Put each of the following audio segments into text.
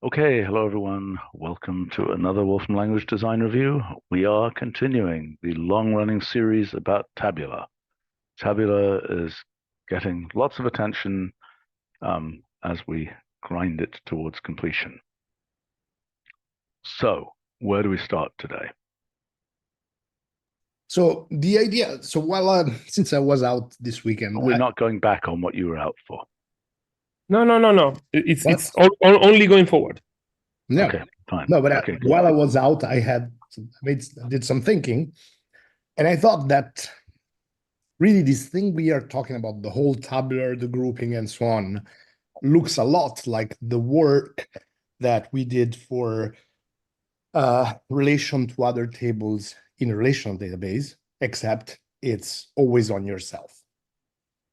Okay, hello everyone. Welcome to another Wolfram Language Design Review. We are continuing the long-running series about Tabular. Tabular is getting lots of attention as we grind it towards completion. So, where do we start today? So the idea, since I was out this weekend, We're not going back on what you were out for. No. It's only going forward. No, Okay, fine. no, but okay, while I was out, I did some thinking, and I thought that really this thing we are talking about, the whole tabular, the grouping, and so on, looks a lot like the work that we did for relation to other tables in a relational database, except it's always on yourself.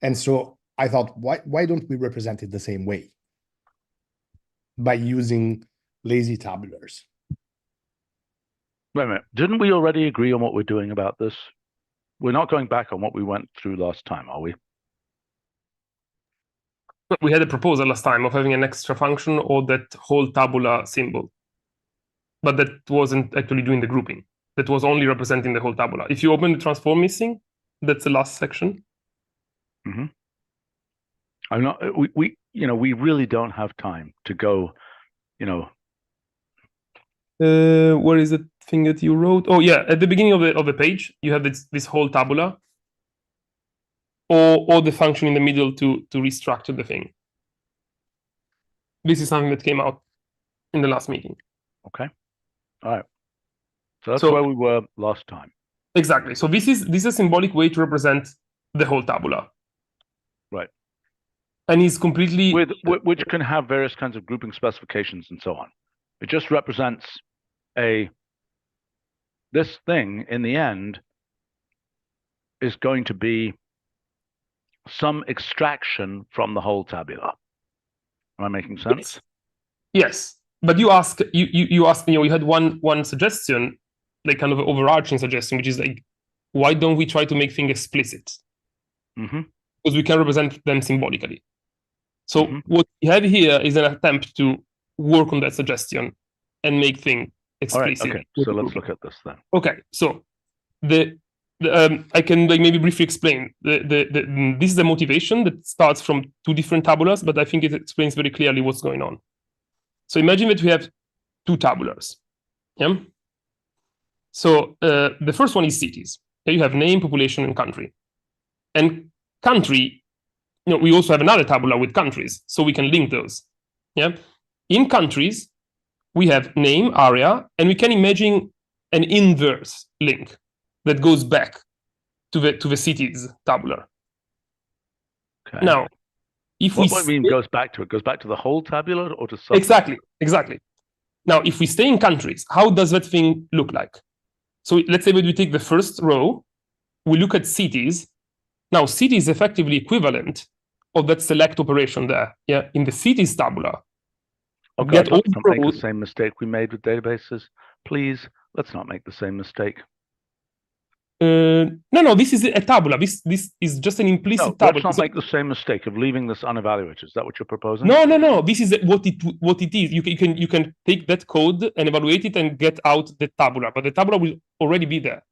And so I thought, why don't we represent it the same way by using lazy tabulars? Wait a minute. Didn't we already agree on what we're doing about this? We're not going back on what we went through last time, are we? We had a proposal last time of having an extra function or that whole tabula symbol. But that wasn't actually doing the grouping. That was only representing the whole tabula. If you open the transform missing, that's the last section. Mm-hmm. I'm not. We really don't have time to go. Where is the thing that you wrote? Oh yeah, at the beginning of the page, you have this whole tabula, or the function in the middle to restructure the thing. This is something that came out in the last meeting. Okay. All right. So that's where we were last time. Exactly. So this is a symbolic way to represent the whole tabula. Right. And is completely which can have various kinds of grouping specifications and so on. It just represents this thing in the end is going to be some extraction from the whole tabula. Am I making sense? Yes. But you asked, you had one suggestion, like kind of an overarching suggestion, which is like, why don't we try to make things explicit? Mm-hmm. Because we can represent them symbolically. So what we have here is an attempt to work on that suggestion and make things explicit. All right, okay, so let's look at this then. Okay, so I can like maybe briefly explain. This is a motivation that starts from two different tabulars, but I think it explains very clearly what's going on. So imagine that we have two tabulars. Yeah. So the first one is cities. Here you have name, population, and country. And country, we also have another tabular with countries, so we can link those. Yeah. In countries, we have name, area, and we can imagine an inverse link that goes back to the cities tabular. Okay. Now, if what do you mean goes back to it? Goes back to the whole tabular or to some? Exactly. Now, if we stay in countries, how does that thing look like? So let's say that we take the first row, we look at cities. Now, city is effectively equivalent of that select operation there. Yeah, in the cities tabular. Okay, let's not make the same mistake we made with databases. Please, let's not make the same mistake. No, this is a tabula. This is just an implicit tabula. Let's not make the same mistake of leaving this unevaluated. Is that what you're proposing? No. This is what it is. You can take that code and evaluate it and get out the tabula, but the tabula will already be there.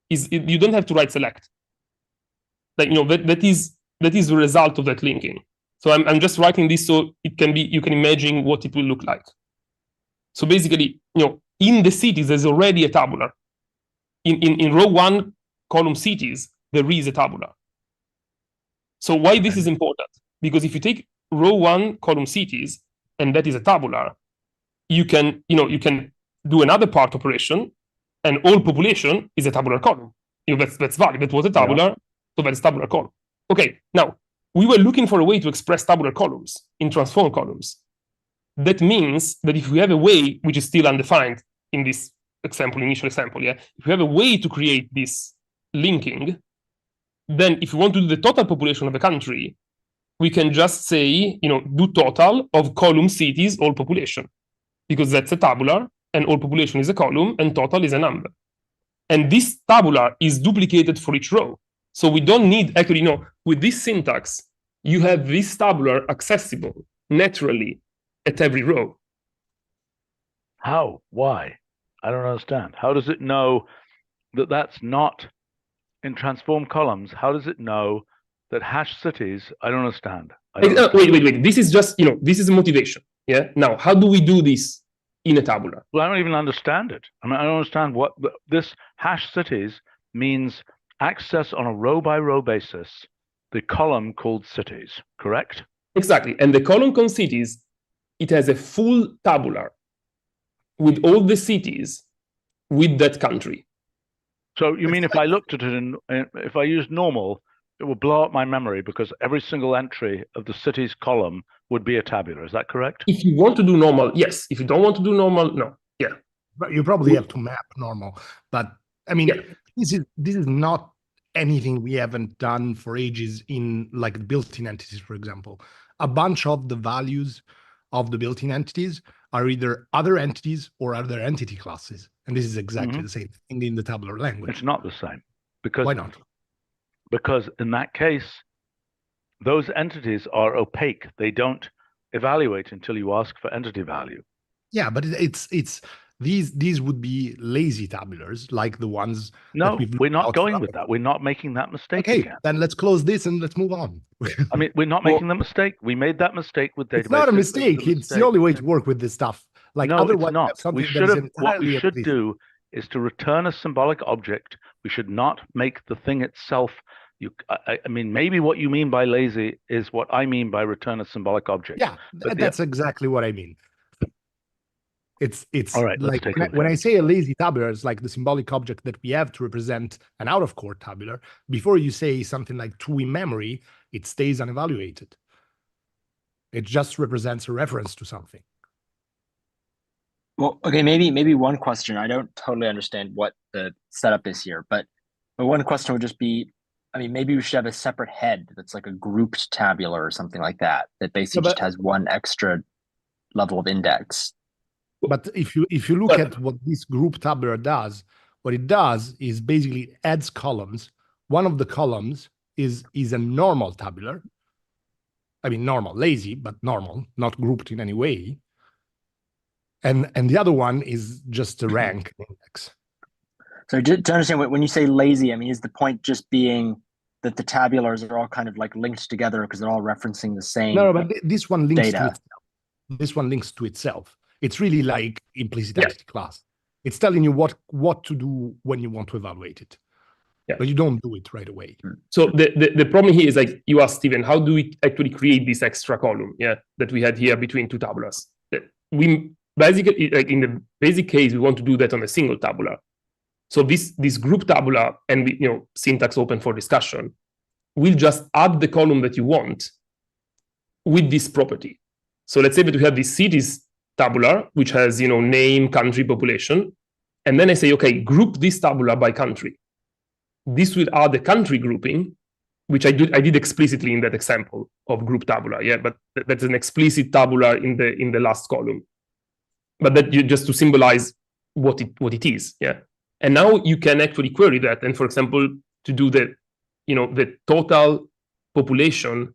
You don't have to write select. Like that is the result of that linking. So I'm just writing this so it can be, you can imagine what it will look like. So basically, in the cities there's already a tabular. In row 1, column cities, there is a tabular. So why this is important? Because if you take row 1, column cities, and that is a tabular, you can do another part operation, and all population is a tabular column. That's valid. That was a tabular, so that's tabular column. Okay, now we were looking for a way to express tabular columns in transform columns. That means that if we have a way, which is still undefined in this initial example, if we have a way to create this linking, then if you want to do the total population of a country, we can just say, do total of column cities, all population, because that's a tabular, and all population is a column, and total is a number. And this tabular is duplicated for each row. So we don't need, actually, with this syntax, you have this tabular accessible naturally at every row. How? Why? I don't understand. How does it know that that's not in transform columns? How does it know that hash cities? I don't understand. Wait. This is just, this is a motivation. Yeah. Now, how do we do this in a tabular? Well, I don't even understand it. I mean, I don't understand what this hash cities means. Access on a row by row basis, the column called cities, correct? Exactly. And the column called cities, it has a full tabular with all the cities with that country. So you mean if I looked at it if I used normal, it would blow up my memory because every single entry of the cities column would be a tabular. Is that correct? If you want to do normal, yes. If you don't want to do normal, no. Yeah. But you probably have to map normal. But I mean, this is not anything we haven't done for ages in like built-in entities, for example. A bunch of the values of the built-in entities are either other entities or other entity classes. And this is exactly the same thing in the tabular language. It's not the same. Because why not? Because in that case, those entities are opaque. They don't evaluate until you ask for entity value. Yeah, but it's these would be lazy tabulars, like the ones. No, we're not going with that. We're not making that mistake again. Then let's close this and let's move on. I mean, we're not making the mistake. We made that mistake with databases. It's not a mistake. It's the only way to work with this stuff. Like, no, otherwise, it's not. What we should do is to return a symbolic object. We should not make the thing itself. I mean, maybe what you mean by lazy is what I mean by return a symbolic object. Yeah, that's exactly what I mean. It's all right, like when I say a lazy tabular, it's like the symbolic object that we have to represent an out-of-court tabular. Before you say something like to in memory, it stays unevaluated. It just represents a reference to something. Well, okay, maybe one question. I don't totally understand what the setup is here, but one question would just be, I mean, maybe we should have a separate head that's like a grouped tabular or something like that basically just has one extra level of index. But if you look at what this group tabular does, what it does is basically adds columns. One of the columns is a normal tabular. I mean, normal, lazy, but normal, not grouped in any way. And the other one is just a rank index. So to understand, when you say lazy, I mean, is the point just being that the tabulars are all kind of like linked together because they're all referencing the same No, but this one links data. to itself. This one links to itself. It's really like implicit entity class. It's telling you what to do when you want to evaluate it. Yeah. But you don't do it right away. So the problem here is like you asked, Steven, how do we actually create this extra column that we had here between two tabulars? We basically, like in the basic case, we want to do that on a single tabular. So this group tabular, and syntax open for discussion, will just add the column that you want with this property. So let's say that we have this cities tabular, which has name, country, population, and then I say, okay, group this tabular by country. This will add the country grouping, which I did explicitly in that example of group tabular. Yeah, but that's an explicit tabular in the last column. But that just to symbolize what it is. Yeah. And now you can actually query that. And for example, to do the total population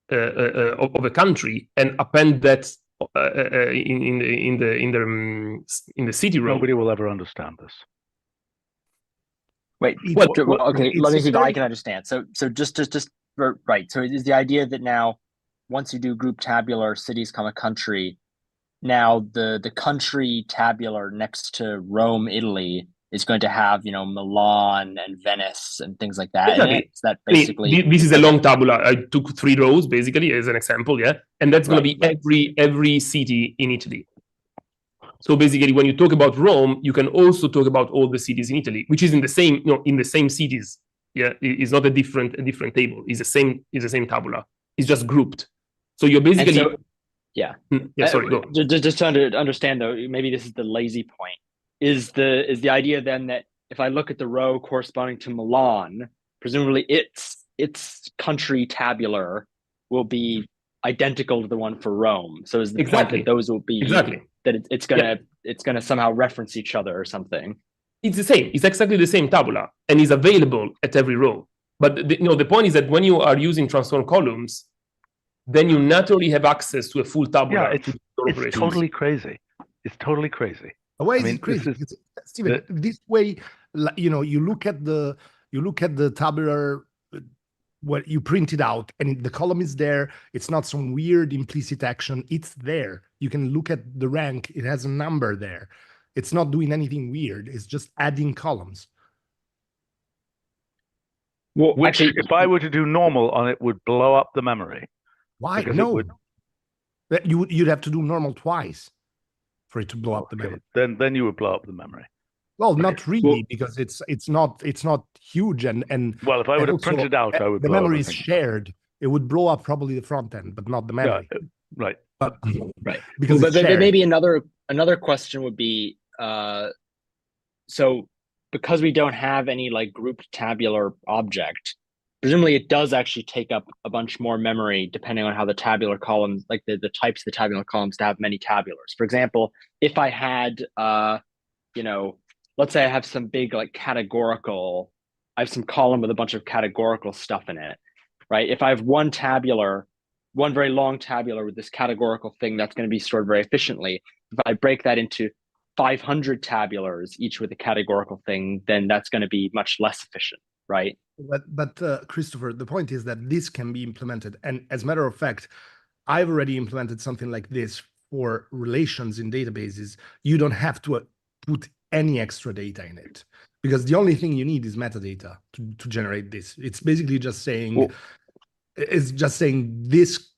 of a country and append that in the city row. Nobody will ever understand this. Wait, okay, let me see if I can understand. So just right. So is the idea that now, once you do group tabular cities, country, now the country tabular next to Rome, Italy is going to have Milan and Venice and things like that. Exactly. Is that basically this is a long tabular. I took 3 rows basically as an example, and that's going to be every city in Italy. So basically, when you talk about Rome, you can also talk about all the cities in Italy, which is in the same cities. Yeah, it's not a different table. It's the same tabular. It's just grouped. So you're basically sorry. Go. Just to understand though, maybe this is the lazy point. Is the idea then that if I look at the row corresponding to Milan, presumably its country tabular will be identical to the one for Rome. So is the point that those will be that it's gonna somehow reference each other or something? It's the same. It's exactly the same tabular and is available at every row. But the point is that when you are using transform columns, then you naturally have access to a full tabular. Yeah, it's totally crazy. It's totally crazy. Why is it crazy? Steven, this way, you know, you look at the tabular, what you print it out, and the column is there. It's not some weird implicit action. It's there. You can look at the rank. It has a number there. It's not doing anything weird. It's just adding columns. Well, which, actually, if I were to do normal on it, would blow up the memory. Why? No. You'd have to do normal twice for it to blow up the memory. Then you would blow up the memory. Well, not really, because it's not huge and well, if I would have printed out, I would. The memory is shared. It would blow up probably the front end, but not the memory. Yeah, right. Right. Because but maybe another question would be, so because we don't have any like grouped tabular object, presumably it does actually take up a bunch more memory depending on how the tabular columns, like the types of the tabular columns, to have many tabulars. For example, if I had, you know, let's say I have some big like categorical, I have some column with a bunch of categorical stuff in it, right? If I have one very long tabular with this categorical thing that's going to be stored very efficiently, if I break that into 500 tabulars, each with a categorical thing, then that's going to be much less efficient, right? But Christopher, the point is that this can be implemented. And as a matter of fact, I've already implemented something like this for relations in databases. You don't have to put any extra data in it, because the only thing you need is metadata to generate this. It's basically just saying,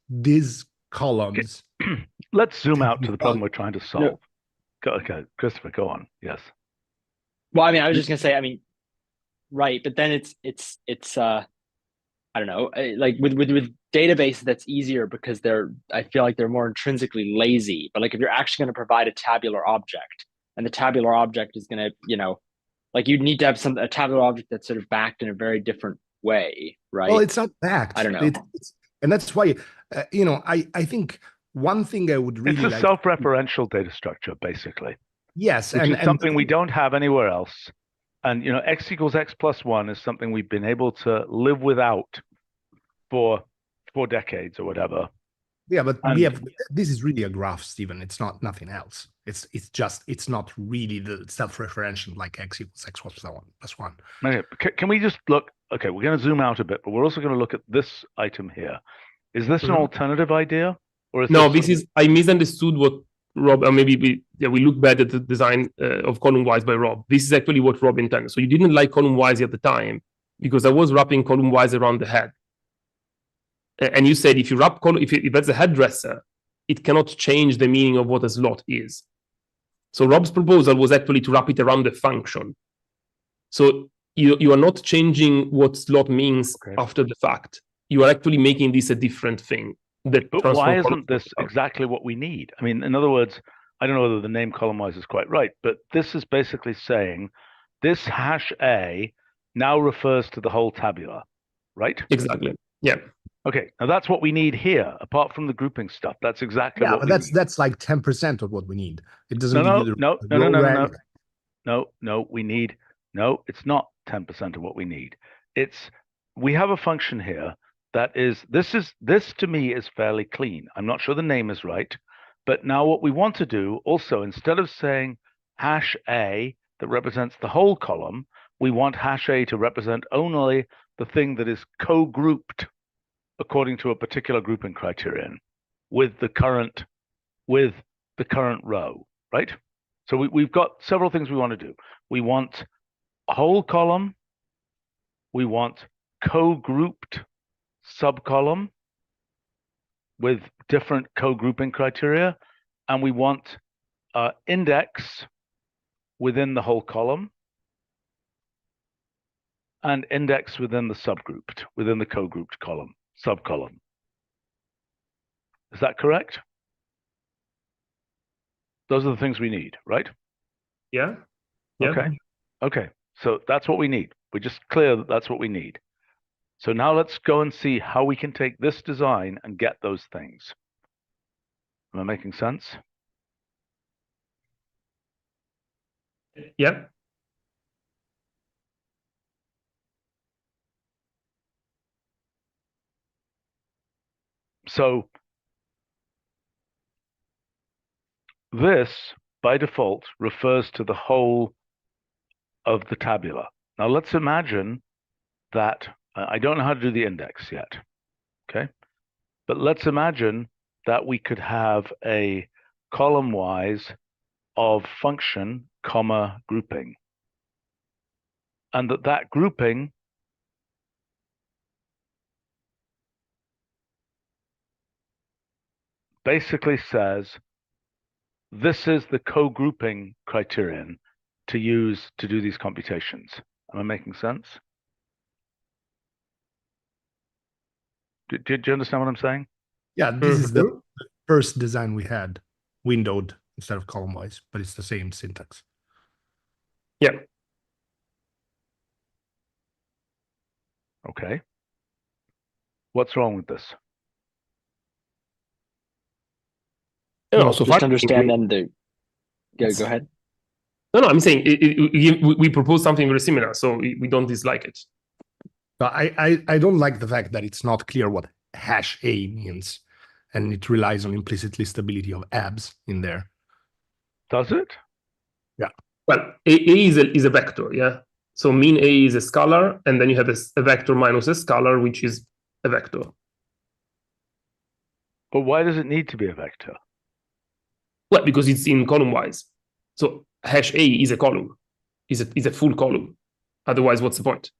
these columns. Let's zoom out to the problem we're trying to solve. Yeah. Okay, Christopher, go on. Yes. Well, I mean, I was just gonna say, I mean, right, but then it's I don't know, like with databases, that's easier because I feel like they're more intrinsically lazy. But like if you're actually going to provide a tabular object, and the tabular object is going to, you know, like you'd need to have a tabular object that's sort of backed in a very different way, right? Well, it's not backed. I don't know. And that's why, you know, I think one thing I would really like... It's a self-referential data structure, basically. Yes. Which is something we don't have anywhere else. And, you know, x equals x plus 1 is something we've been able to live without for 4 decades or whatever. Yeah, but this is really a graph, Stephen. It's not nothing else. It's not really the self-referential like x equals x plus 1. Okay, can we just look? Okay, we're going to zoom out a bit, but we're also going to look at this item here. Is this an alternative idea? Or is I misunderstood what Rob, or maybe we look bad at the design of column-wise by Rob. This is actually what Rob intended. So you didn't like column-wise at the time because I was wrapping column-wise around the head. And you said if you wrap column, if that's a headdresser, it cannot change the meaning of what a slot is. So Rob's proposal was actually to wrap it around the function. So you are not changing what slot means after the fact. You are actually making this a different thing. But why isn't this exactly what we need? I mean, in other words, I don't know whether the name column-wise is quite right, but this is basically saying this hash A now refers to the whole tabula, right? Exactly. Yeah. Okay, now that's what we need here, apart from the grouping stuff. That's exactly what we need. That's like 10% of what we need. It doesn't No, give you we need, no, it's not 10% of what we need. We have a function here that is, this to me is fairly clean. I'm not sure the name is right, but now what we want to do also, instead of saying hash A that represents the whole column, we want hash A to represent only the thing that is co-grouped according to a particular grouping criterion with the current row, right? So we've got several things we want to do. We want a whole column. We want co-grouped subcolumn with different co-grouping criteria, and we want index within the whole column and index within the subgrouped, within the co-grouped column, subcolumn. Is that correct? Those are the things we need, right? Yeah. Okay. So that's what we need. We're just clear that that's what we need. So now let's go and see how we can take this design and get those things. Am I making sense? Yeah. So this by default refers to the whole of the tabular. Now let's imagine that I don't know how to do the index yet, okay? But let's imagine that we could have a column-wise of function, comma, grouping. And that grouping basically says, this is the co-grouping criterion to use to do these computations. Am I making sense? Did you understand what I'm saying? Yeah, this is the first design we had, windowed instead of column-wise, but it's the same syntax. Yeah. Okay. What's wrong with this? No, so just understand then go ahead. No, I'm saying we propose something very similar, so we don't dislike it. But I don't like the fact that it's not clear what hash A means, and it relies on implicit listability of abs in there. Does it? Yeah. Well, A is a vector, yeah? So mean A is a scalar, and then you have a vector minus a scalar, which is a vector. But why does it need to be a vector? Well, because it's in column-wise. So hash A is a column, is a full column. Otherwise, what's the point?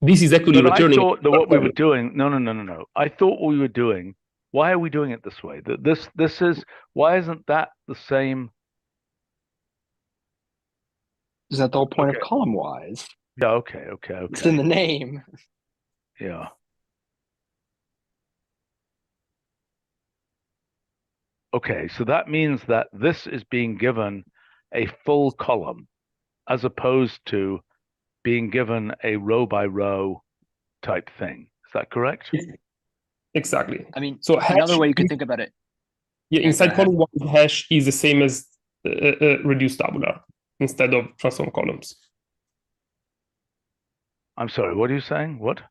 This is actually returning. I thought that what we were doing. No. I thought what we were doing. Why are we doing it this way? This is, why isn't that the same? Is that the whole point of column-wise? Yeah. Okay. It's in the name. Yeah. Okay, so that means that this is being given a full column as opposed to being given a row by row type thing. Is that correct? Exactly. I mean, so another way you could think about it. Yeah, inside column one, hash is the same as reduced tabular instead of transform columns. I'm sorry, what are you saying? What?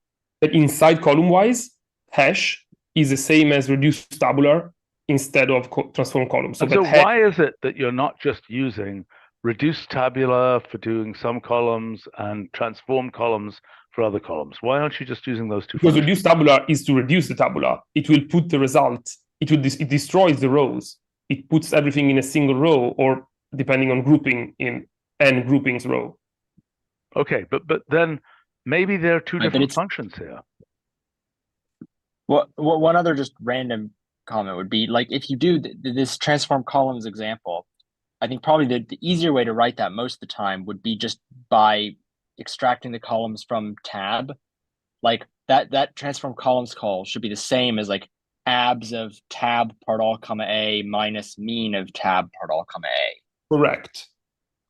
That inside column-wise, hash is the same as reduced tabular instead of transform columns. So why is it that you're not just using reduced tabular for doing some columns and transform columns for other columns? Why aren't you just using those two? Because reduced tabular is to reduce the tabular. It will put the result. It destroys the rows. It puts everything in a single row, or depending on grouping, in n groupings row. Okay, but then maybe there are two different functions here. Well, one other just random comment would be, like, if you do this transform columns example, I think probably the easier way to write that most of the time would be just by extracting the columns from tab. Like that transform columns call should be the same as like abs of tab part all comma a minus mean of tab part all comma a. Correct.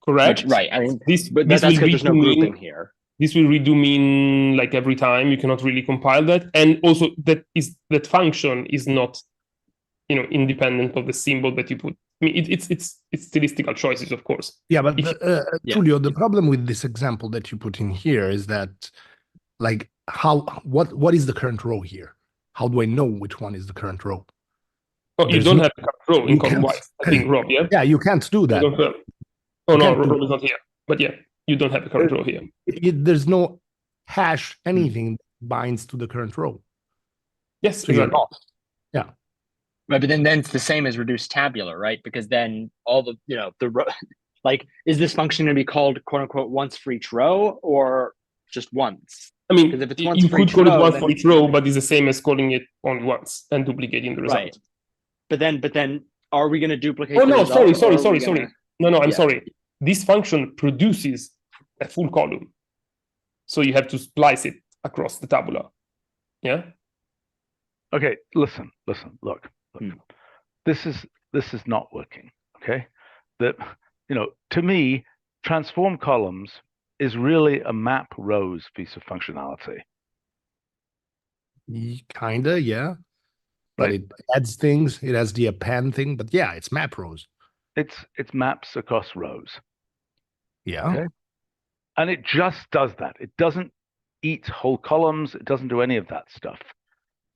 Which, right. I mean, that's because there's no grouping here. This will redo mean like every time. You cannot really compile that, and also that function is not, independent of the symbol that you put. I mean, it's statistical choices, of course. Yeah, but Giulio, the problem with this example that you put in here is that, like, what is the current row here? How do I know which one is the current row? Oh, you don't have a current row in column-wise, I think, Rob. Yeah. Yeah, you can't do that. Oh no, Rob is not here. But yeah, you don't have a current row here. There's no hash anything that binds to the current row. Yes, so exactly. Yeah. Right, but then it's the same as reduced tabular, right? Because then all the the row, like, is this function going to be called quote unquote once for each row or just once? I mean, if it's you could call it once for each row, but it's the same as calling it only once and duplicating the result. Right. But then, are we going to duplicate? Oh no, sorry. No, I'm sorry. This function produces a full column, so you have to splice it across the tabular. Yeah. Okay. Listen. Look. This is not working. Okay. That to me, transform columns is really a map rows piece of functionality. Kinda, yeah. But it adds things. It has the append thing, but yeah, it's map rows. It's maps across rows. Yeah. Okay. And it just does that. It doesn't eat whole columns. It doesn't do any of that stuff.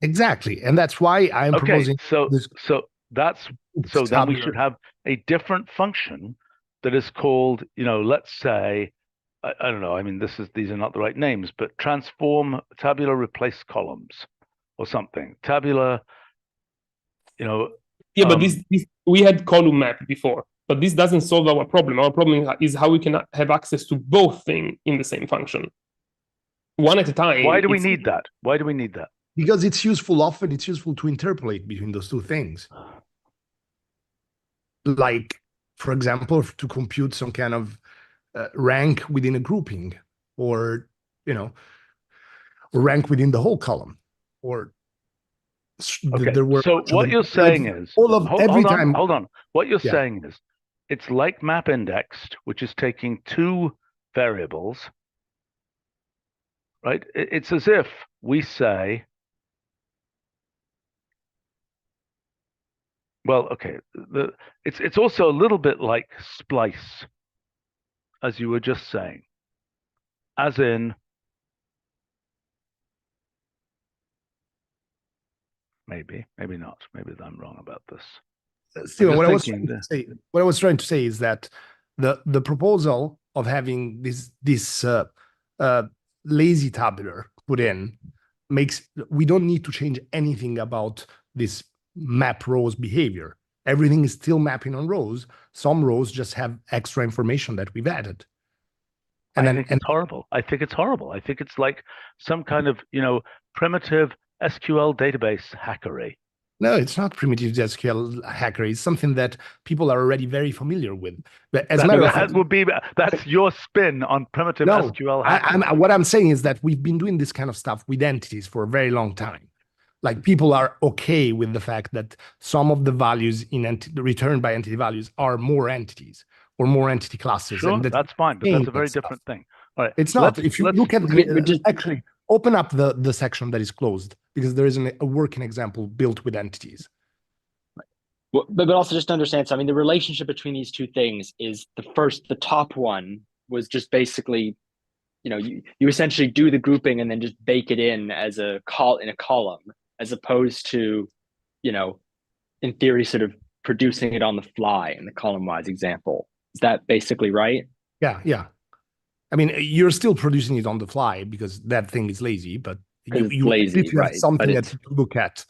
Exactly, and that's why I am proposing this. So then we should have a different function that is called, let's say, I don't know. I mean, these are not the right names, but transform tabular replace columns or something. Tabular, Yeah, but this we had column map before, but this doesn't solve our problem. Our problem is how we can have access to both things in the same function, one at a time. Why do we need that? Why do we need that? Because it's useful. Often it's useful to interpolate between those two things. Like, for example, to compute some kind of rank within a grouping, or rank within the whole column, or okay. So what you're saying is hold on. What you're saying is it's like map indexed, which is taking two variables, right? It's as if we say, well, okay, it's also a little bit like splice, as you were just saying, as in maybe not. Maybe I'm wrong about this. Steven, what I was trying to say is that the proposal of having this lazy tabular put in we don't need to change anything about this map rows behavior. Everything is still mapping on rows. Some rows just have extra information that we've added. I think it's horrible. I think it's like some kind of, primitive SQL database hackery. No, it's not primitive SQL hackery. It's something that people are already very familiar with. But as a matter of fact, that's your spin on primitive SQL hackery. What I'm saying is that we've been doing this kind of stuff with entities for a very long time. Like, people are okay with the fact that some of the values returned by entity values are more entities or more entity classes. Sure, and that's fine, but that's a very different thing. All right, it's not. If you look at actually open up the section that is closed, because there is a working example built with entities. Well, but also just to understand, so I mean, the relationship between these two things is the top one was just basically, you essentially do the grouping and then just bake it in as a column, as opposed to, in theory, sort of producing it on the fly in the column-wise example. Is that basically right? Yeah. I mean, you're still producing it on the fly because that thing is lazy, but you lazy, have something to look at,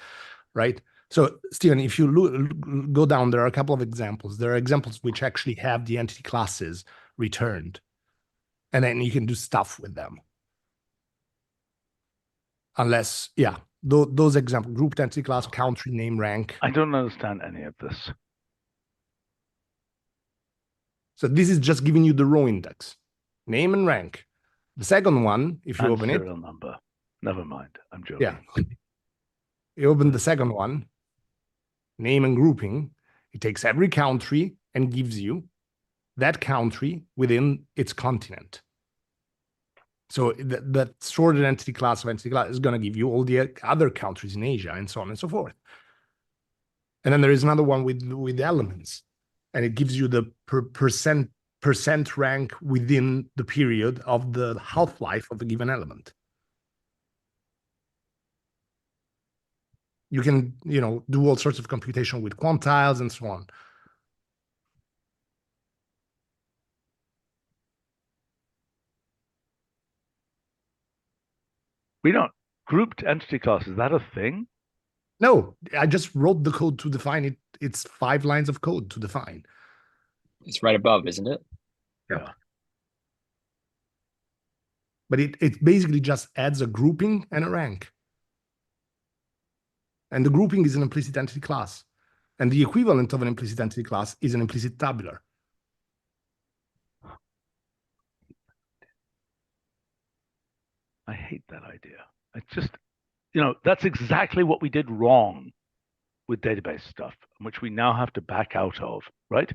right? So, Steven, if you go down, there are a couple of examples. There are examples which actually have the entity classes returned, and then you can do stuff with them. Unless, those examples, grouped entity class, country, name, rank. I don't understand any of this. So this is just giving you the row index, name and rank. The second one, if you open it, serial number. Never mind, I'm joking. Yeah, you open the second one, name and grouping. It takes every country and gives you that country within its continent. So that sorted entity class is going to give you all the other countries in Asia and so on and so forth. And then there is another one with elements, and it gives you the percent rank within the period of the half-life of a given element. You can, do all sorts of computation with quantiles and so on. We don't grouped entity class. Is that a thing? No, I just wrote the code to define it. It's 5 lines of code to define. It's right above, isn't it? Yeah. But it basically just adds a grouping and a rank. And the grouping is an implicit entity class. And the equivalent of an implicit entity class is an implicit tabular. I hate that idea. I just, that's exactly what we did wrong with database stuff, which we now have to back out of, right?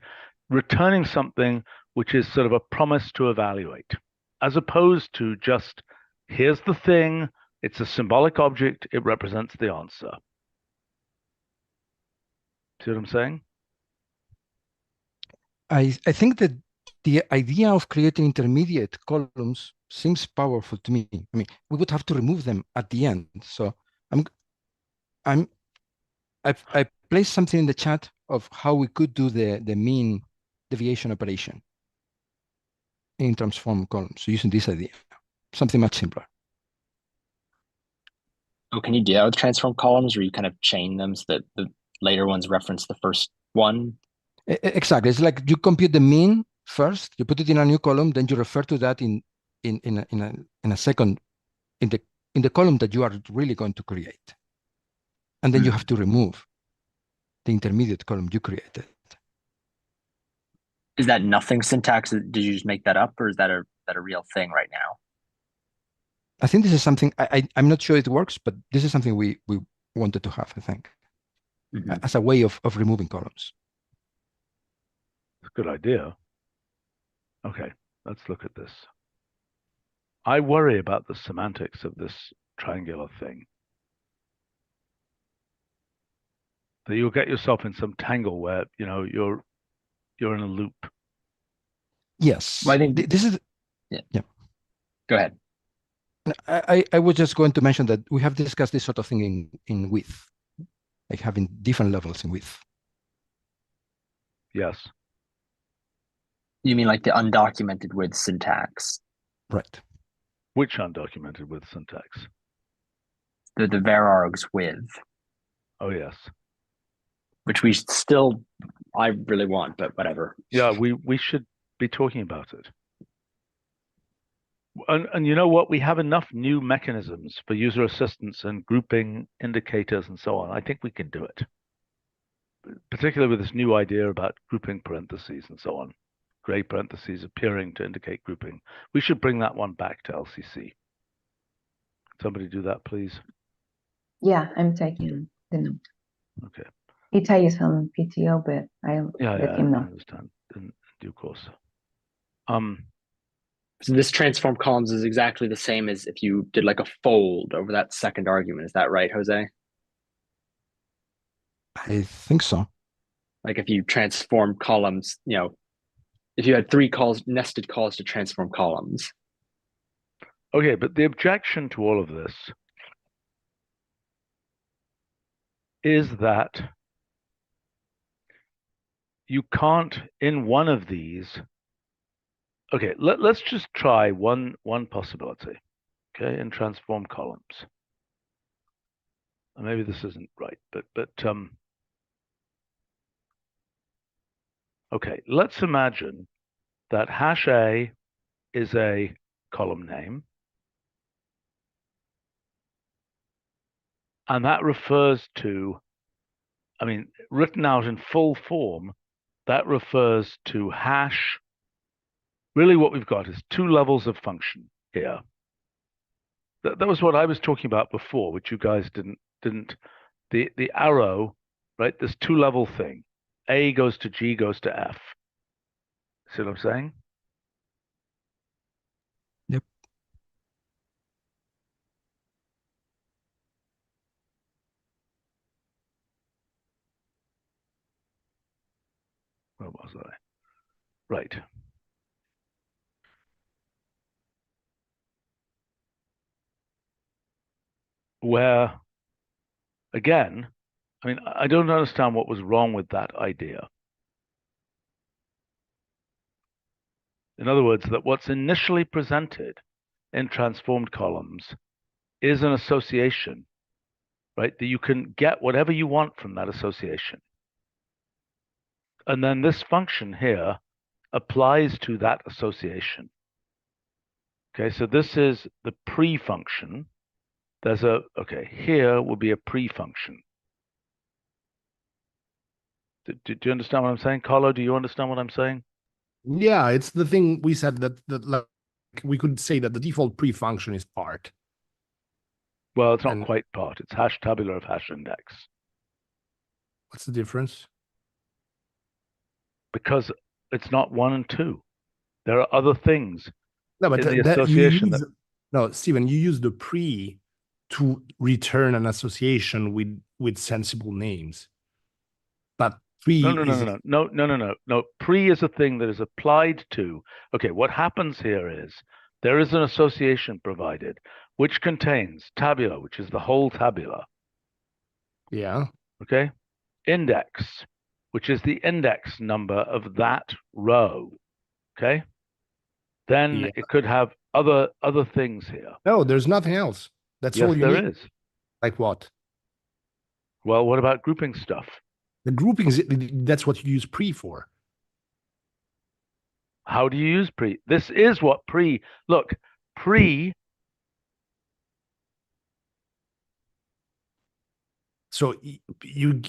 Returning something which is sort of a promise to evaluate, as opposed to just, here's the thing, it's a symbolic object, it represents the answer. See what I'm saying? I think that the idea of creating intermediate columns seems powerful to me. I mean, we would have to remove them at the end. So I placed something in the chat of how we could do the mean deviation operation in transform columns using this idea, something much simpler. Oh, can you do that with transform columns, where you kind of chain them so that the later ones reference the first one? Exactly. It's like you compute the mean first, you put it in a new column, then you refer to that in a second in the column that you are really going to create. And then you have to remove the intermediate column you created. Is that nothing syntax? Did you just make that up, or is that a real thing right now? I think this is something I'm not sure it works, but this is something we wanted to have, I think, as a way of removing columns. Good idea. Okay, let's look at this. I worry about the semantics of this triangular thing. That you'll get yourself in some tangle where you're in a loop. Yes, well, I think this is. Yeah. Go ahead. I was just going to mention that we have discussed this sort of thing in width, like having different levels in width. Yes. You mean like the undocumented with syntax? Right. Which undocumented with syntax? The varargs with. Oh, yes. Which I really want, but whatever. Yeah, we should be talking about it. And you know what? We have enough new mechanisms for user assistance and grouping indicators and so on. I think we can do it. Particularly with this new idea about grouping parentheses and so on. Gray parentheses appearing to indicate grouping. We should bring that one back to LCC. Somebody do that, please. Yeah, I'm taking the note. Okay. Itai is on PTO, but I'll let him know. I understand in due course. So this transform columns is exactly the same as if you did like a fold over that second argument. Is that right, Jose? I think so. Like if you transform columns, if you had three nested calls to transform columns. Okay, but the objection to all of this is that you can't, in one of these. Okay, let's just try one possibility. Okay, in transform columns. And maybe this isn't right, but okay, let's imagine that hash A is a column name, and that refers to, written out in full form, that refers to hash. Really what we've got is two levels of function here. That was what I was talking about before, which you guys didn't. The arrow, right? This two-level thing. A goes to G goes to F. See what I'm saying? Yep. Where was I? Right. Where, again, I don't understand what was wrong with that idea. In other words, that what's initially presented in transformed columns is an association, right? That you can get whatever you want from that association. And then this function here applies to that association. Okay, so this is the pre-function. Here will be a pre-function. Do you understand what I'm saying? Carlo, do you understand what I'm saying? Yeah, it's the thing we said that like, we could say that the default pre-function is part. Well, it's not quite part. It's hash tabular of hash index. What's the difference? Because it's not 1 and 2. There are other things No, but in the association. No, Stephen, you use the pre to return an association with sensible names. But pre No. Pre is a thing that is applied to. Okay, what happens here is there is an association provided which contains tabula, which is the whole tabula. Yeah. Okay. Index, which is the index number of that row. Okay. Then Yeah. it could have other things here. No, there's nothing else. That's Yes, all you there need. is. Like what? Well, what about grouping stuff? The groupings, that's what you use pre for. How do you use pre? This is what pre, look, pre. So you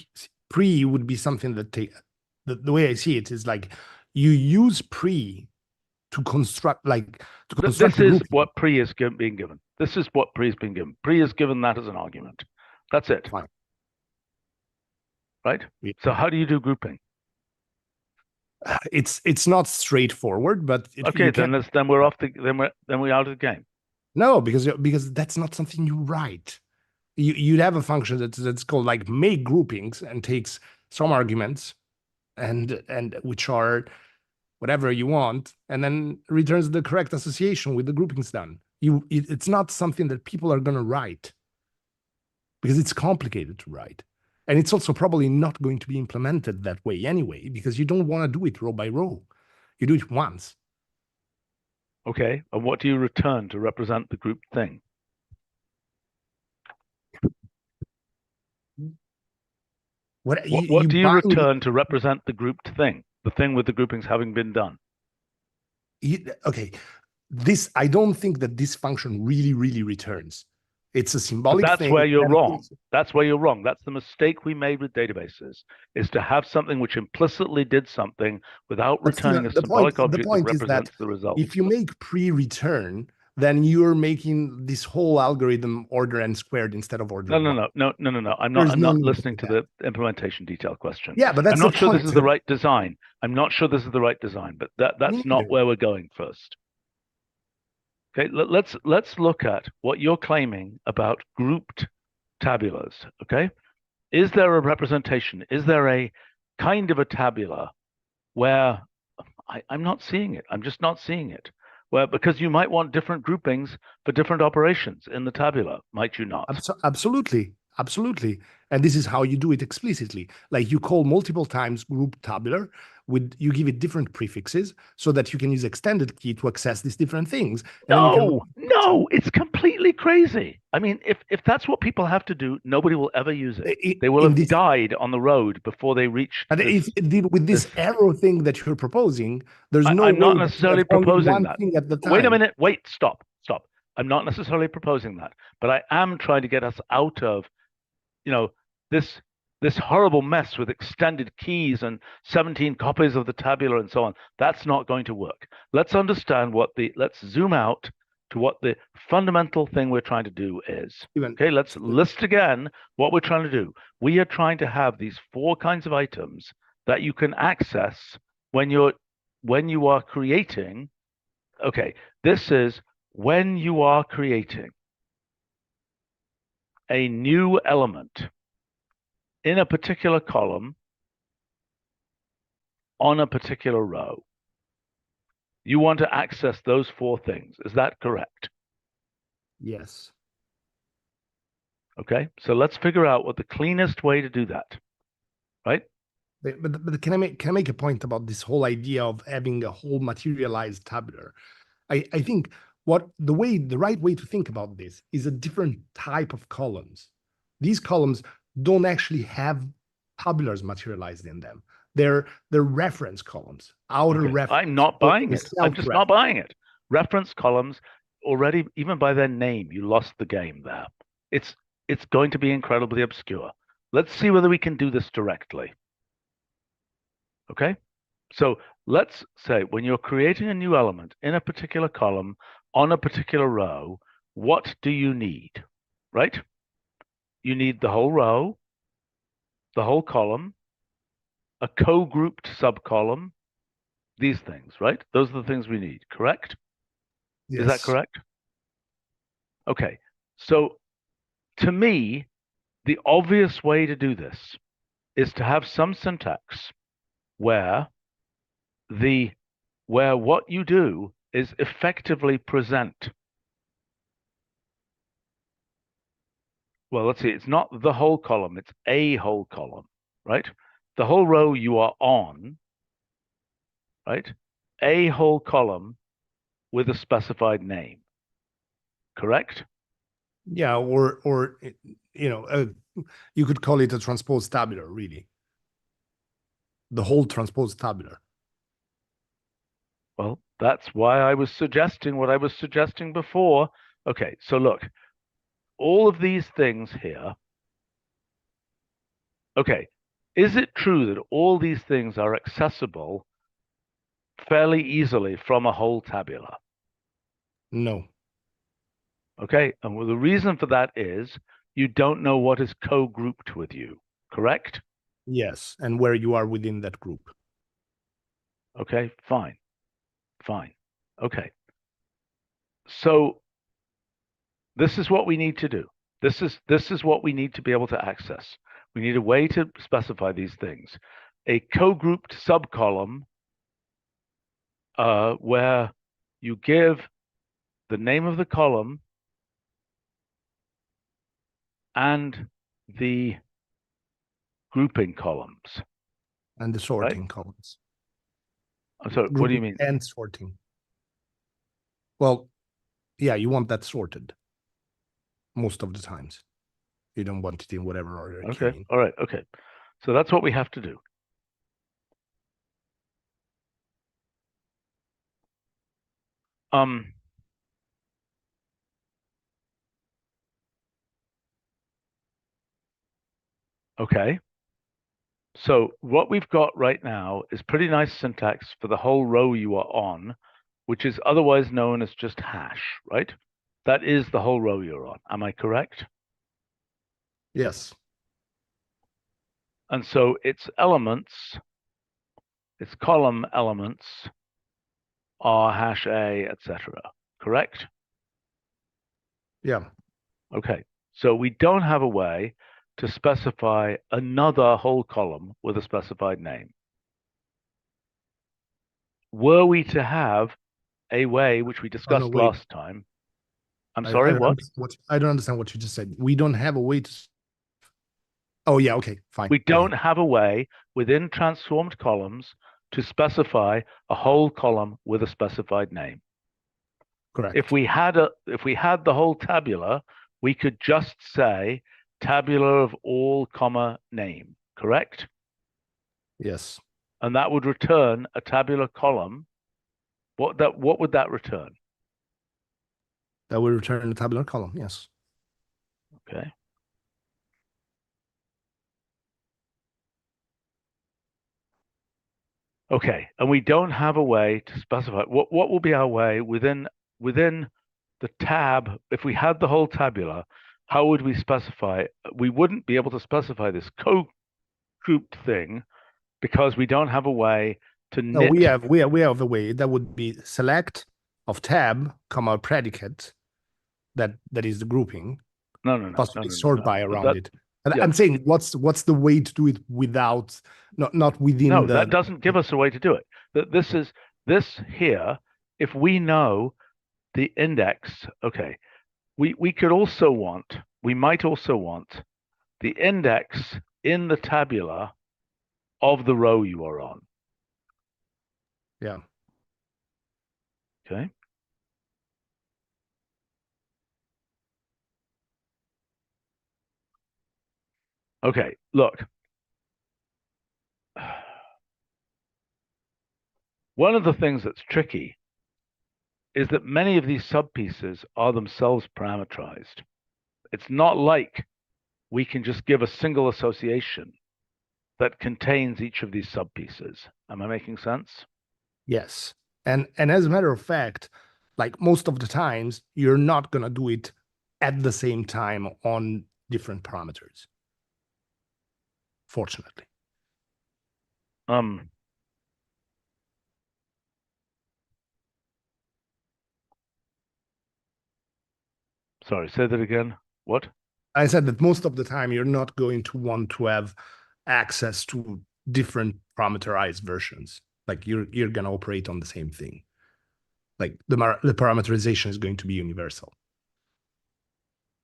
pre would be something that the way I see it is like you use pre to construct This the is group. what pre is being given. This is what pre has been given. Pre is given that as an argument. That's it. Fine. Right? Yeah. So how do you do grouping? It's not straightforward, but okay, then we're off the then we're out of the game. No, because that's not something you write. You'd have a function that's called like make groupings and takes some arguments and which are whatever you want, and then returns the correct association with the groupings done. It's not something that people are going to write because it's complicated to write. And it's also probably not going to be implemented that way anyway, because you don't want to do it row by row. You do it once. Okay, and what do you return to represent the grouped thing? What do you return to represent the grouped thing? The thing with the groupings having been done? Okay, I don't think that this function really returns. It's a symbolic thing. That's where you're wrong. That's where you're wrong. That's the mistake we made with databases, is to have something which implicitly did something without returning a symbolic object that represents the result. If you make pre-return, then you're making this whole algorithm order n squared instead of order No. I'm not listening to the implementation detail question. Yeah, but that's I'm not sure this is the right design. I'm not sure this is the right design, but that's not where we're going first. Okay, let's look at what you're claiming about grouped tabulars. Okay, is there a representation? Is there a kind of a tabular where I'm not seeing it? I'm just not seeing it. Where, because you might want different groupings for different operations in the tabular, might you not? Absolutely. And this is how you do it explicitly. Like you call multiple times group tabular, you give it different prefixes so that you can use extended key to access these different things. No, it's completely crazy. I mean, if that's what people have to do, nobody will ever use it. They will have died on the road before they reach. But with this arrow thing that you're proposing, there's no. I'm not necessarily proposing that. Thing at the time. Wait a minute. Wait. Stop. I'm not necessarily proposing that, but I am trying to get us out of, this horrible mess with extended keys and 17 copies of the tabular and so on. That's not going to work. Let's understand let's zoom out to what the fundamental thing we're trying to do is. Okay, let's list again what we're trying to do. We are trying to have these 4 kinds of items that you can access when you are creating. Okay, this is when you are creating a new element in a particular column on a particular row. You want to access those 4 things. Is that correct? Yes. Okay, so let's figure out what the cleanest way to do that, right? But can I make a point about this whole idea of having a whole materialized tabular? I think the right way to think about this is a different type of columns. These columns don't actually have tabulars materialized in them. They're reference columns, outer reference. I'm not buying it. I'm just not buying it. Reference columns, already, even by their name, you lost the game there. It's going to be incredibly obscure. Let's see whether we can do this directly. Okay? So let's say when you're creating a new element in a particular column on a particular row, what do you need, right? You need the whole row, the whole column, a co-grouped subcolumn, these things, right? Those are the things we need, correct? Yes. Is that correct? Okay, so to me, the obvious way to do this is to have some syntax where what you do is effectively present well, let's see, it's not the whole column, it's a whole column, right? The whole row you are on, right? A whole column with a specified name, correct? Yeah, or you know, you could call it a transpose tabular, really. The whole transpose tabular. Well, that's why I was suggesting what I was suggesting before. Okay, so look, all of these things here. Okay, is it true that all these things are accessible fairly easily from a whole tabula? No. Okay, and well, the reason for that is you don't know what is co-grouped with you, correct? Yes, and where you are within that group. Okay, fine. Fine. Okay. So this is what we need to do. This is what we need to be able to access. We need a way to specify these things. A co-grouped subcolumn where you give the name of the column and the grouping columns. And the sorting right? columns. So what do you mean? And sorting. Well, yeah, you want that sorted most of the times. You don't want it in whatever order it came Okay. in. All right. Okay. So that's what we have to do. Okay. So what we've got right now is pretty nice syntax for the whole row you are on, which is otherwise known as just hash, right? That is the whole row you're on. Am I correct? Yes. And so its elements, its column elements are hash A, etc. Correct? Yeah. Okay. So we don't have a way to specify another whole column with a specified name. Were we to have a way, which we discussed last time, I'm sorry, what? I don't understand what you just said. We don't have a way to. Oh, yeah. Okay, fine. We don't have a way within transformed columns to specify a whole column with a specified name. Correct. If we had the whole tabula, we could just say tabular of all comma name, correct? Yes. And that would return a tabular column. What would that return? That would return a tabular column, yes. Okay. Okay, and we don't have a way to specify what will be our way within the tab. If we had the whole tabula, how would we specify? We wouldn't be able to specify this co-grouped thing because we don't have a way to knit. No, we have a way that would be select of tab, comma predicate. That is the grouping. No. Possibly sort by around it. And yeah. I'm saying, what's the way to do it without not within no, the. that doesn't give us a way to do it. This here. If we know the index, okay, we might also want the index in the tabula of the row you are on. Yeah. Okay. Okay, look. One of the things that's tricky is that many of these subpieces are themselves parameterized. It's not like we can just give a single association that contains each of these subpieces. Am I making sense? Yes. And as a matter of fact, like most of the times, you're not going to do it at the same time on different parameters. Fortunately. Sorry, say that again. What? I said that most of the time you're not going to want to have access to different parameterized versions. Like you're going to operate on the same thing. Like the parameterization is going to be universal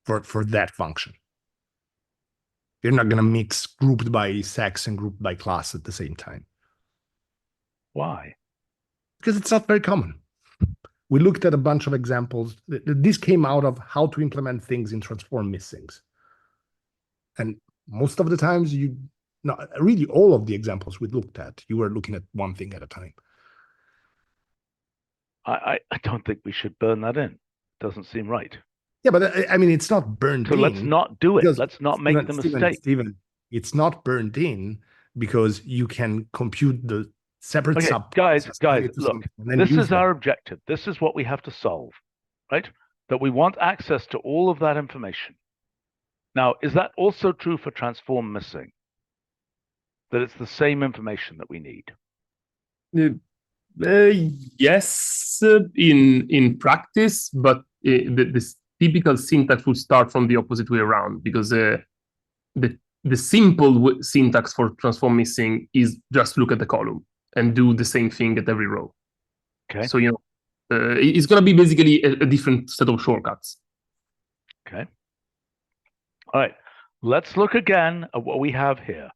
for that function. You're not going to mix grouped by sex and grouped by class at the same time. Why? Because it's not very common. We looked at a bunch of examples. This came out of how to implement things in transform missings. And most of the times, really all of the examples we looked at, you were looking at one thing at a time. I don't think we should burn that in. Doesn't seem right. Yeah, but I mean, it's not burned in. So let's not do it. Let's not make the mistake. Steven, it's not burned in because you can compute the separate sub. Guys, look, this is our objective. This is what we have to solve, right? That we want access to all of that information. Now, is that also true for transform missing? That it's the same information that we need? Yes, in practice, but this typical syntax would start from the opposite way around, because the simple syntax for transform missing is just look at the column and do the same thing at every row. Okay. So it's going to be basically a different set of shortcuts. Okay. All right. Let's look again at what we have here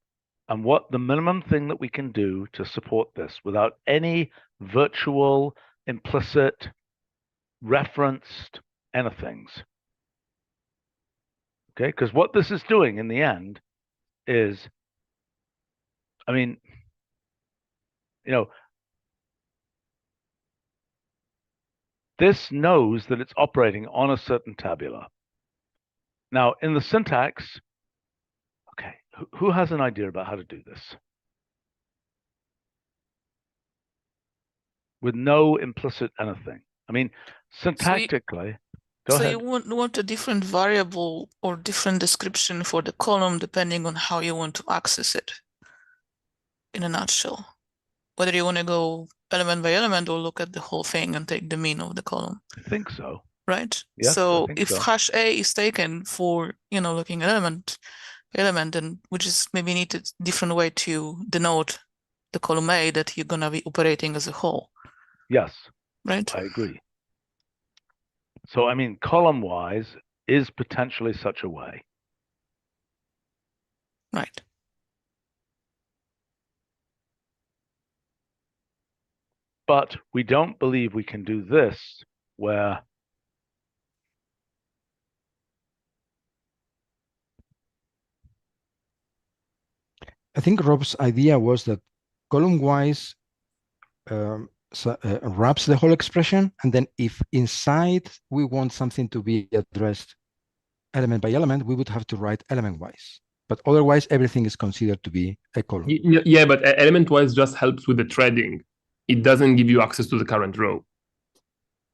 and what the minimum thing that we can do to support this without any virtual, implicit, referenced anythings. Okay, because what this is doing in the end is, I mean, this knows that it's operating on a certain tabular. Now, in the syntax, okay, who has an idea about how to do this? With no implicit anything. I mean, syntactically, go ahead. So you want a different variable or different description for the column depending on how you want to access it, in a nutshell. Whether you want to go element by element or look at the whole thing and take the mean of the column. I think so. Right? Yes, so if hash A is taken for, looking at element, then we just maybe need a different way to denote the column A that you're going to be operating as a whole. Yes. Right? I agree. So, I mean, column-wise is potentially such a way. Right. But we don't believe we can do this where I think Rob's idea was that column-wise wraps the whole expression, and then if inside we want something to be addressed element by element, we would have to write element-wise. But otherwise, everything is considered to be a column. Yeah, but element-wise just helps with the threading. It doesn't give you access to the current row.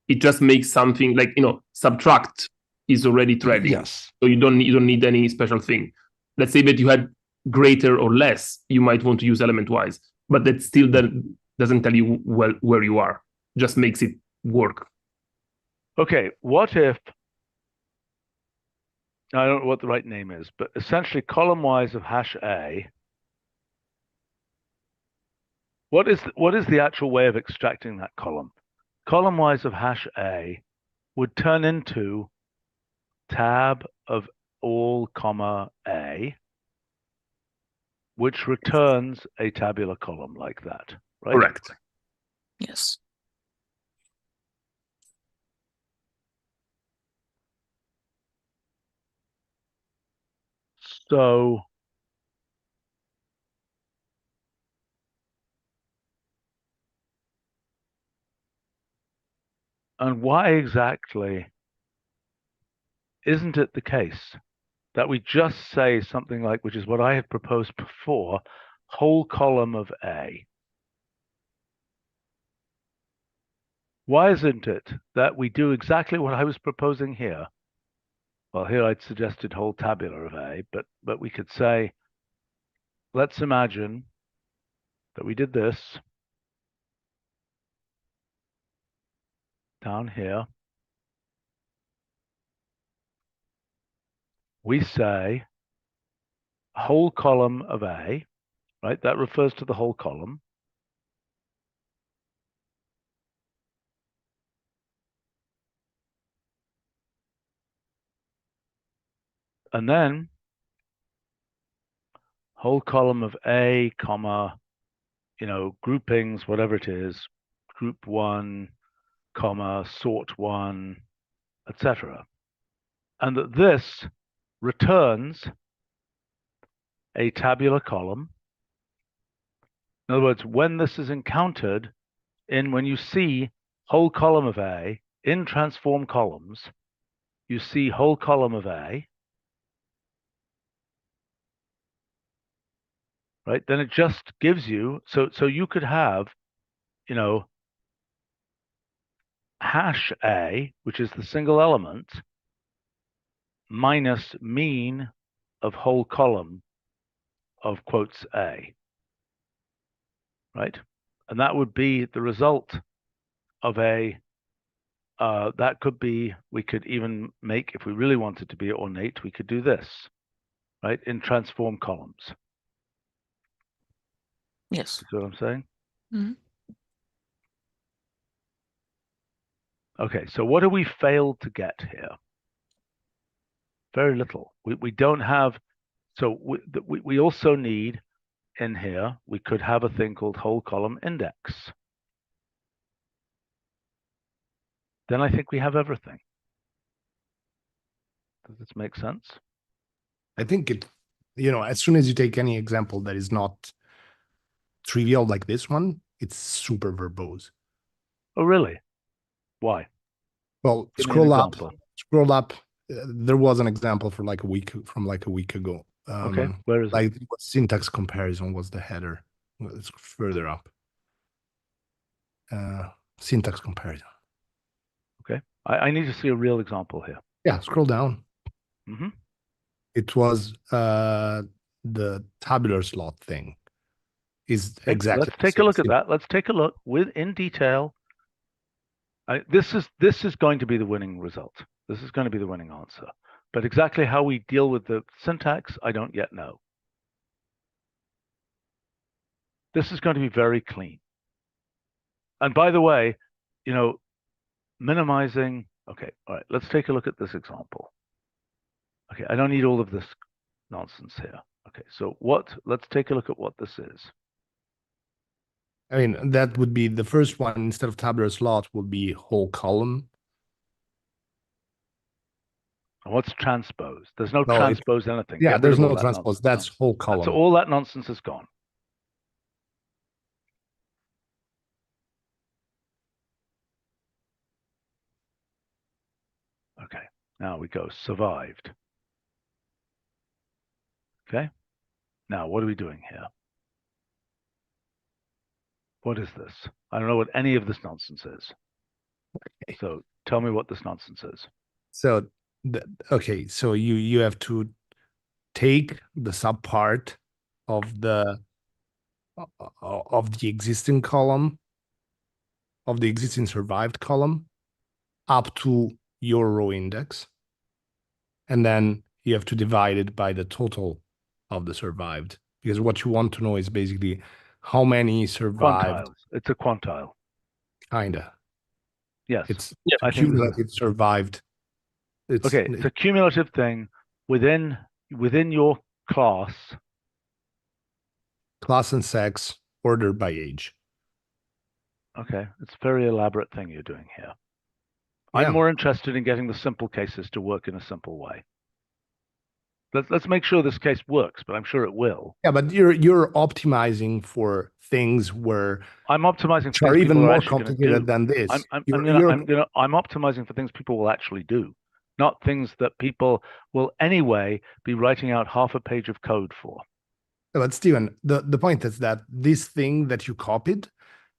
It just makes something like, subtract is already threading. Yes. So you don't need any special thing. Let's say that you had greater or less, you might want to use element-wise, but that still doesn't tell you where you are. Just makes it work. Okay, what if, I don't know what the right name is, but essentially column-wise of hash A, what is the actual way of extracting that column? Column-wise of hash A would turn into tab of all comma A, which returns a tabular column like that, right? Correct. Yes. So and why exactly isn't it the case that we just say something like, which is what I had proposed before, whole column of A? Why isn't it that we do exactly what I was proposing here? Well, here I'd suggested whole tabular of A, but we could say, let's imagine that we did this down here. We say whole column of A, right? That refers to the whole column. And then whole column of A, comma, groupings, whatever it is, group 1, comma, sort 1, etc. And that this returns a tabular column. In other words, when this is encountered when you see whole column of A in transform columns, you see whole column of A, right? Then it just gives you, so you could have, hash A, which is the single element, minus mean of whole column of quotes A, right? And that would be the result of that could be, we could even make, if we really wanted to be ornate, we could do this, right? In transform columns. Yes. You see what I'm saying? Mm-hmm. Okay, so what have we failed to get here? Very little. We don't have, so we also need in here, we could have a thing called whole column index. Then I think we have everything. Does this make sense? I think it, as soon as you take any example that is not trivial like this one, it's super verbose. Oh, really? Why? Well, scroll up. There was an example from like a week ago. Okay, where is it? Like syntax comparison was the header. Well, it's further up. Syntax comparison. Okay, I need to see a real example here. Yeah, scroll down. Mm-hmm. It was the tabular slot thing. Is exactly. Let's take a look at that. Let's take a look in detail. This is going to be the winning result. This is going to be the winning answer. But exactly how we deal with the syntax, I don't yet know. This is going to be very clean. And by the way, minimizing. Okay, all right, let's take a look at this example. Okay, I don't need all of this nonsense here. Okay, so let's take a look at what this is. I mean, that would be the first one. Instead of tabular slot would be whole column. And what's transpose? There's no transpose anything. Yeah, there's no transpose. That's whole column. So all that nonsense is gone. Okay, now we go survived. Okay, now what are we doing here? What is this? I don't know what any of this nonsense is. Okay. So tell me what this nonsense is. So, okay, so you have to take the subpart of the existing column, of the existing survived column, up to your row index, and then you have to divide it by the total of the survived, because what you want to know is basically how many survived. Quantiles. It's a quantile. Kinda. Yes. It's cumulative survived. Okay, it's a cumulative thing within your class. Class and sex ordered by age. Okay, it's a very elaborate thing you're doing here. Yeah. I'm more interested in getting the simple cases to work in a simple way. Let's make sure this case works, but I'm sure it will. Yeah, but you're optimizing for things where I'm optimizing for things are even more complicated than this. I'm optimizing for things people will actually do, not things that people will anyway be writing out half a page of code for. But Steven, the point is that this thing that you copied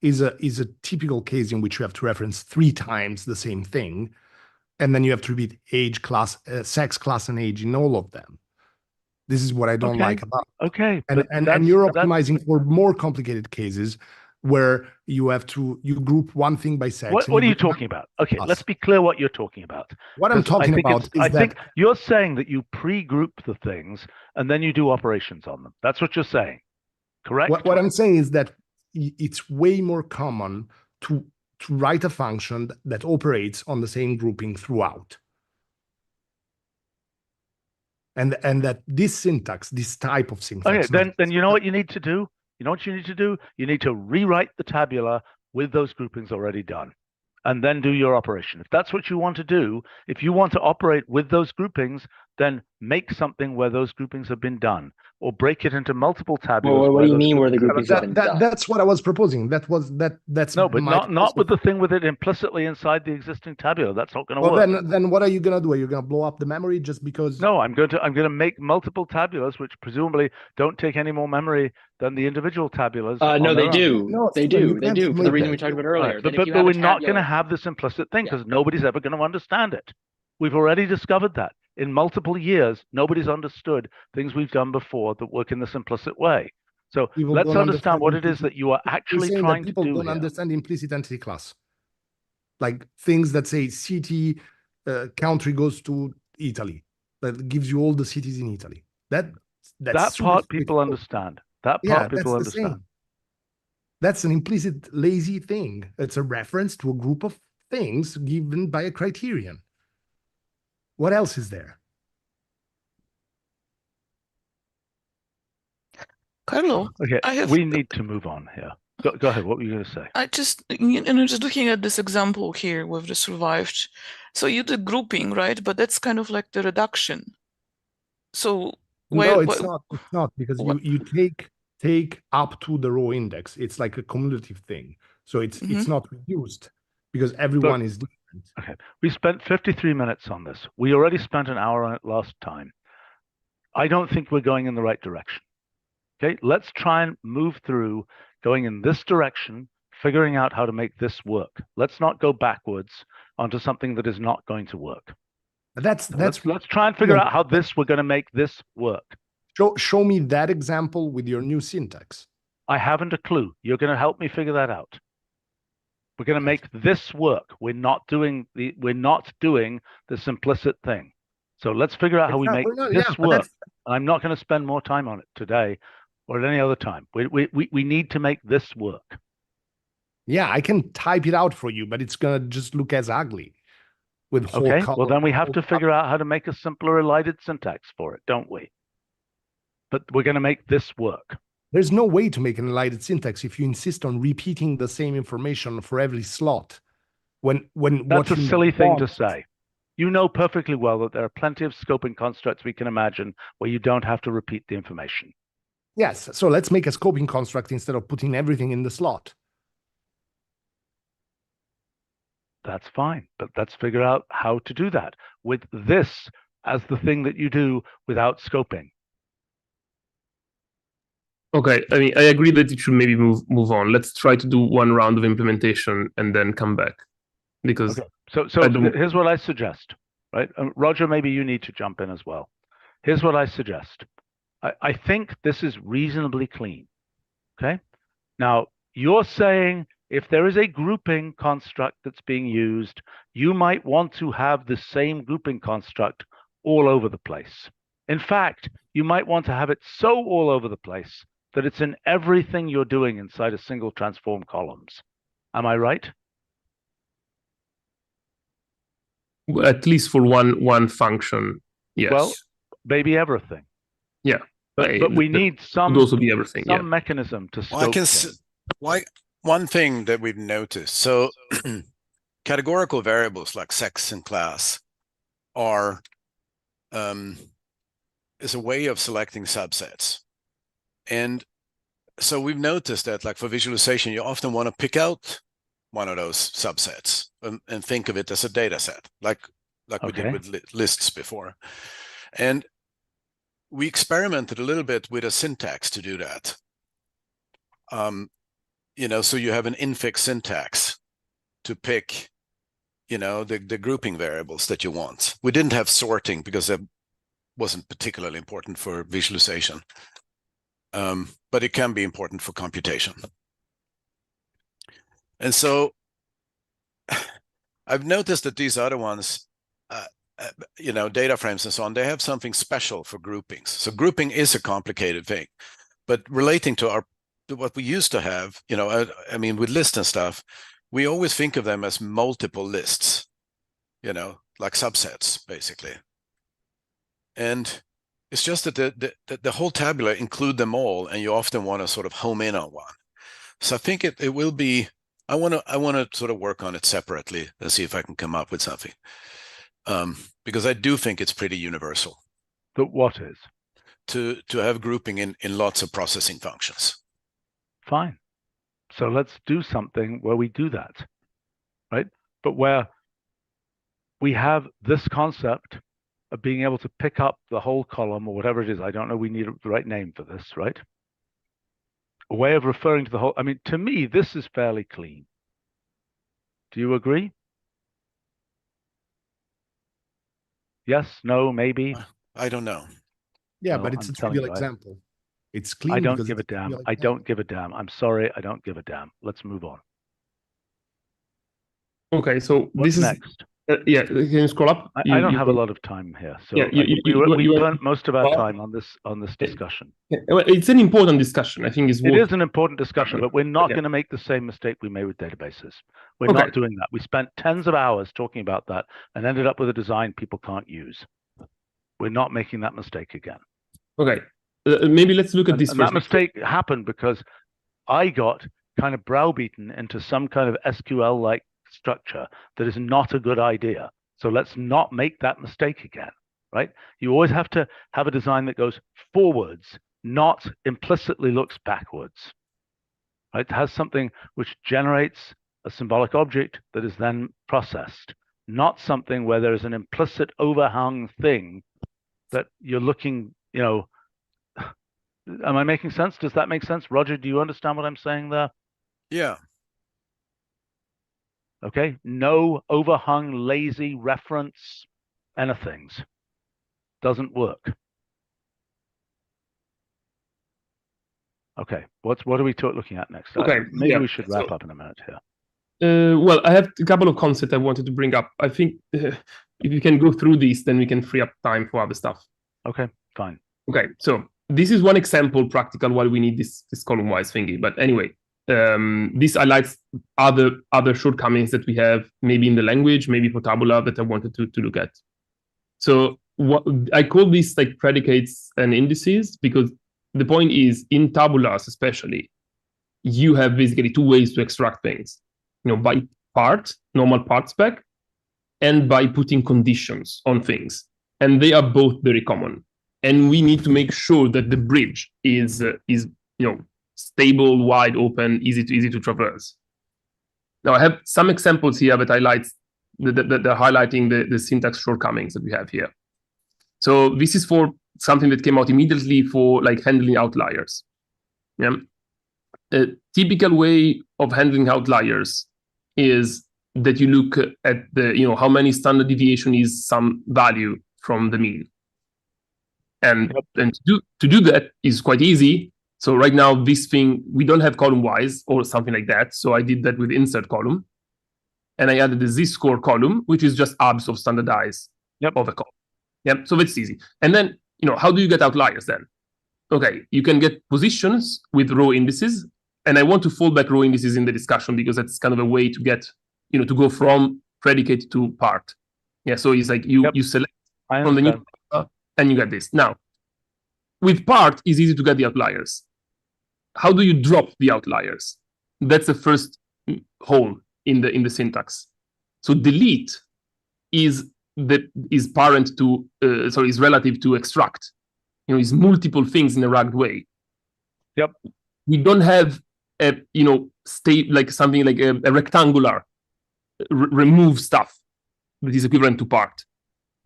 is a typical case in which you have to reference 3 times the same thing, and then you have to repeat age, class, sex, class, and age in all of them. This is what I don't like about it. Okay. And you're optimizing for more complicated cases where you group one thing by sex. What are you talking about? Okay, let's be clear what you're talking about. What I'm talking about is I think you're saying that you pre-group the things and then you do operations on them. That's what you're saying, correct? What I'm saying is that it's way more common to write a function that operates on the same grouping throughout. and that this syntax, this type of syntax. Okay, then you know what you need to do? You know what you need to do? You need to rewrite the tabular with those groupings already done, and then do your operation. If that's what you want to do, if you want to operate with those groupings, then make something where those groupings have been done, or break it into multiple tabulars. Well, what do you mean where the groupings have been done? That's what I was proposing. That's no, but not with the thing with it implicitly inside the existing tabular. That's not going to work. Then what are you going to do? Are you going to blow up the memory just because? No, I'm going to make multiple tabulars, which presumably don't take any more memory than the individual tabulars. No, they do. No, they do. They do. For the reason we talked about earlier. Right. But we're not going to have this implicit thing because nobody's ever going to understand it. We've already discovered that. In multiple years, nobody's understood things we've done before that work in this implicit way. So let's understand what it is that you are actually trying to do. People don't understand implicit entity class. Like things that say city, country goes to Italy. That gives you all the cities in Italy. That part people understand. That part people understand. That's an implicit lazy thing. It's a reference to a group of things given by a criterion. What else is there? Carlo, okay, we need to move on here. Go ahead. What were you going to say? I just looking at this example here with the survived. So you did grouping, right? But that's kind of like the reduction. So no, it's not. It's not because you take up to the row index. It's like a cumulative thing. So it's not reduced because everyone is different. Okay, we spent 53 minutes on this. We already spent an hour on it last time. I don't think we're going in the right direction. Okay, let's try and move through going in this direction, figuring out how to make this work. Let's not go backwards onto something that is not going to work. Let's try and figure out how we're going to make this work. Show me that example with your new syntax. I haven't a clue. You're going to help me figure that out. We're going to make this work. We're not doing this implicit thing. So let's figure out how we make this work. I'm not going to spend more time on it today or at any other time. We need to make this work. Yeah, I can type it out for you, but it's going to just look as ugly. With whole color, well, then we have to figure out how to make a simpler elided syntax for it, don't we? But we're going to make this work. There's no way to make an elided syntax if you insist on repeating the same information for every slot. That's a silly thing to say. You know perfectly well that there are plenty of scoping constructs we can imagine where you don't have to repeat the information. Yes, so let's make a scoping construct instead of putting everything in the slot. That's fine, but let's figure out how to do that with this as the thing that you do without scoping. Okay, I mean, I agree that it should maybe move on. Let's try to do one round of implementation and then come back. Because so here's what I suggest, right? Roger, maybe you need to jump in as well. Here's what I suggest. I think this is reasonably clean, okay? Now, you're saying if there is a grouping construct that's being used, you might want to have the same grouping construct all over the place. In fact, you might want to have it so all over the place that it's in everything you're doing inside a single transform columns. Am I right? At least for one function, yes. Well, maybe everything. Yeah. But we need some mechanism to scope things. One thing that we've noticed, so categorical variables like sex and class are is a way of selecting subsets. And so we've noticed that, like for visualization, you often want to pick out one of those subsets and think of it as a data set, like we did with lists before. And we experimented a little bit with a syntax to do that. So you have an infix syntax to pick, the grouping variables that you want. We didn't have sorting because that wasn't particularly important for visualization. But it can be important for computation. And so I've noticed that these other ones, data frames and so on, they have something special for groupings. So grouping is a complicated thing, but relating to what we used to have, with lists and stuff, we always think of them as multiple lists, like subsets, basically. And It's just that the whole tabular include them all, and you often want to sort of home in on one. So I think it will be. I want to sort of work on it separately and see if I can come up with something, because I do think it's pretty universal. But what is? To have grouping in lots of processing functions. Fine. So let's do something where we do that, right? But where we have this concept of being able to pick up the whole column or whatever it is. I don't know, we need the right name for this, right? A way of referring to the whole. I mean, to me, this is fairly clean. Do you agree? Yes, no, maybe? I don't know. Yeah, No, but it's I'm a trivial telling you, example. It's clean. I don't because give a it's damn. trivial I example. don't give a damn. I'm sorry, I don't give a damn. Let's move on. Okay, so What's this next? is yeah. Can you scroll up? I don't have a lot of time here, so Yeah, we spent most of our time on this discussion. Well, it's an important discussion. I think It is an important discussion, but we're not Yeah. going to make the same mistake we made with databases. We're not doing that. We spent tens of hours talking about that and ended up with a design people can't use. We're not making that mistake again. Okay, maybe let's look at this And first. that mistake happened because I got kind of browbeaten into some kind of SQL-like structure that is not a good idea. So let's not make that mistake again, right? You always have to have a design that goes forwards, not implicitly looks backwards, right? It has something which generates a symbolic object that is then processed, not something where there is an implicit overhung thing that you're looking, you know. Am I making sense? Does that make sense? Roger, do you understand what I'm saying there? Yeah. Okay, no overhung, lazy reference, anythings. Doesn't work. Okay, what are we looking at next? Okay, maybe we should wrap up in a minute here. Well, I have a couple of concepts I wanted to bring up. I think if you can go through these, then we can free up time for other stuff. Okay, fine. Okay, so this is one example, practical, why we need this column-wise thingy. But anyway, this highlights other shortcomings that we have, maybe in the language, maybe for Tabular, that I wanted to look at. So what I call these like predicates and indices, because the point is, in Tabulars especially, you have basically two ways to extract things. By part, normal part spec, and by putting conditions on things. And they are both very common. And we need to make sure that the bridge is stable, wide open, easy to traverse. Now I have some examples here that highlights that are highlighting the syntax shortcomings that we have here. So this is for something that came out immediately for like handling outliers. Yeah. A typical way of handling outliers is that you look at the how many standard deviation is some value from the mean. And to do that is quite easy. So right now, this thing, we don't have column-wise or something like that. So I did that with insert column. And I added the z-score column, which is just abs of standardized of a column. Yep. So that's easy. And then, how do you get outliers then? Okay, you can get positions with row indices. And I want to fold back row indices in the discussion because that's kind of a way to get, to go from predicate to part. Yeah. So it's like you select from the new and you get this. Now, with part, it's easy to get the outliers. How do you drop the outliers? That's the first hole in the syntax. So delete is parent to is relative to extract. Is multiple things in a rugged way. Yep. We don't have a state like something like a rectangular remove stuff that is equivalent to part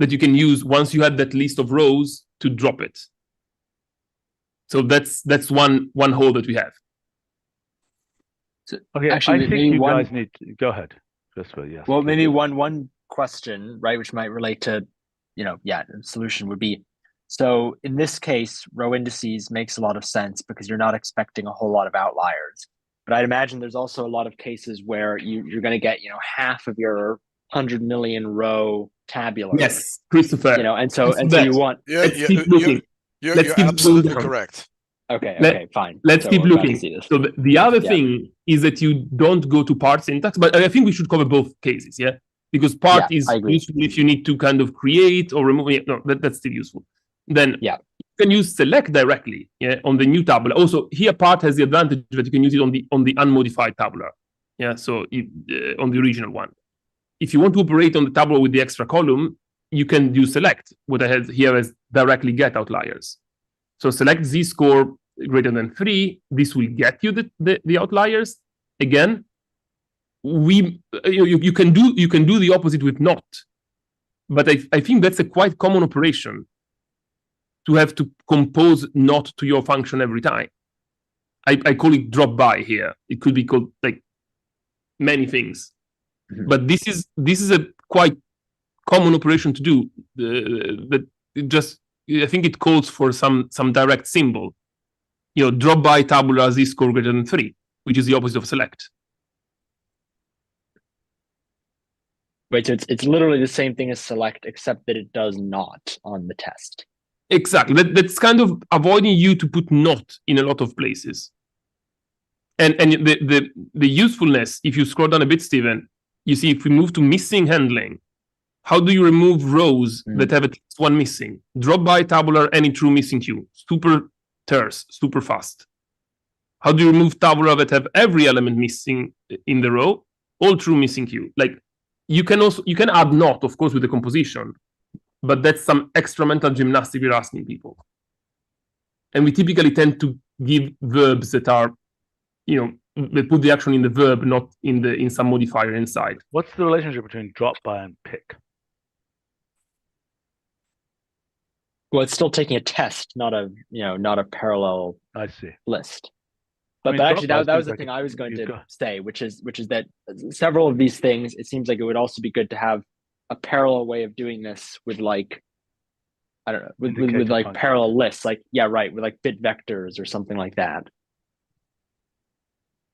that you can use once you have that list of rows to drop it. So that's one hole that we have. So okay, actually, I think you guys need to go ahead. Christopher, yes. Well, maybe one question, right, which might relate to, the solution would be, so in this case, row indices makes a lot of sense because you're not expecting a whole lot of outliers. But I'd imagine there's also a lot of cases where you're going to get, half of your 100 million row tabular. Yes, Christopher. And so you want. Let's keep looking. You're absolutely correct. Okay, fine. Let's keep looking. So the other thing is that you don't go to part syntax, but I think we should cover both cases, yeah? Because part is useful if you need to kind of create or remove. No, that's still useful. then you can use select directly on the new tabular. Also, here part has the advantage that you can use it on the unmodified tabular. So on the original one. If you want to operate on the tabular with the extra column, you can use select. What I have here is directly get outliers. So select z-score greater than 3. This will get you the outliers. Again, you can do the opposite with not. But I think that's a quite common operation to have to compose not to your function every time. I call it drop by here. It could be called like many things. But this is a quite common operation to do. But I think it calls for some direct symbol. Drop by tabular z-score greater than 3, which is the opposite of select. Right, so it's literally the same thing as select, except that it does not on the test. Exactly. That's kind of avoiding you to put not in a lot of places. And the usefulness, if you scroll down a bit, Steven, you see if we move to missing handling, how do you remove rows that have at least one missing? Drop by tabular any true missing Q. Super terse, super fast. How do you remove tabular that have every element missing in the row? All true missing Q. Like you can add not, of course, with the composition, but that's some extra mental gymnastics we're asking people. And we typically tend to give verbs that are, that put the action in the verb, not in some modifier inside. What's the relationship between drop by and pick? Well, it's still taking a test, not a parallel list. But actually, that was the thing I was going to say, which is that several of these things, it seems like it would also be good to have a parallel way of doing this with like, I don't know, with like parallel lists, like with like bit vectors or something like that.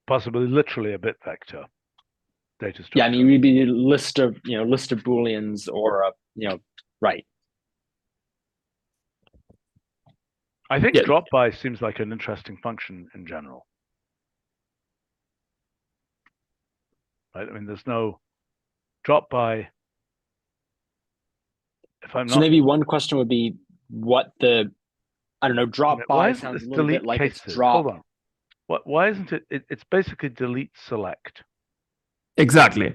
Possibly literally a bit vector data structure. Yeah, I mean, we'd be a list of booleans or right. I think drop by seems like an interesting function in general. Right? I mean, there's no drop by. So maybe one question would be what drop by sounds a little bit like it's drop. Hold on. Why isn't it? It's basically delete select. Exactly.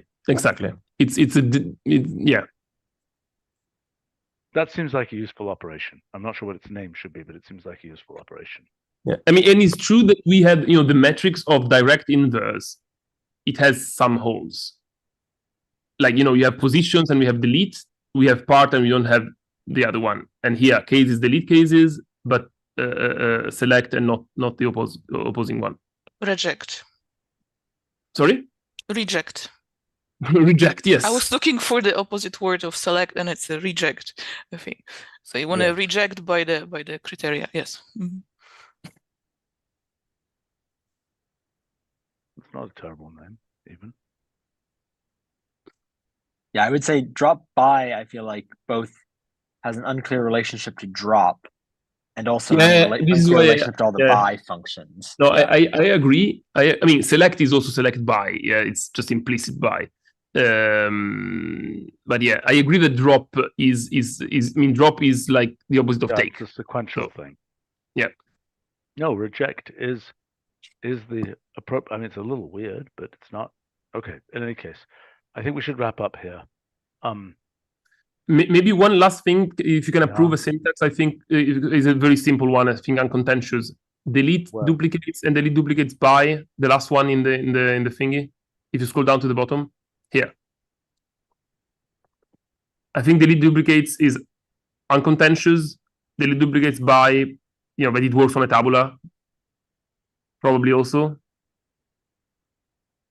That seems like a useful operation. I'm not sure what its name should be, but it seems like a useful operation. Yeah, I mean, and it's true that we had, the metrics of direct inverse. It has some holes. Like, you have positions and we have delete. We have part and we don't have the other one. And here, cases, delete cases, but select and not the opposing one. Reject. Sorry? Reject. Reject, yes. I was looking for the opposite word of select, and it's a reject, I think. So you want to reject by the criteria, yes. Mm-hmm. It's not a terrible name, even. Yeah, I would say drop by, I feel like both has an unclear relationship to drop and also an unclear relationship to all the by functions. No, I agree. I mean, select is also select by. Yeah, it's just implicit by. But yeah, I agree that drop is drop is like the opposite of take. It's a sequential thing. Yeah. No, reject is the appropriate. I mean, it's a little weird, but it's not. Okay. In any case, I think we should wrap up here. Maybe one last thing, if you can approve a syntax, I think is a very simple one. I think uncontentious. Delete duplicates and delete duplicates by the last one in the thingy. If you scroll down to the bottom. Here. I think delete duplicates is uncontentious. Delete duplicates by, but it works on a tabular. Probably also.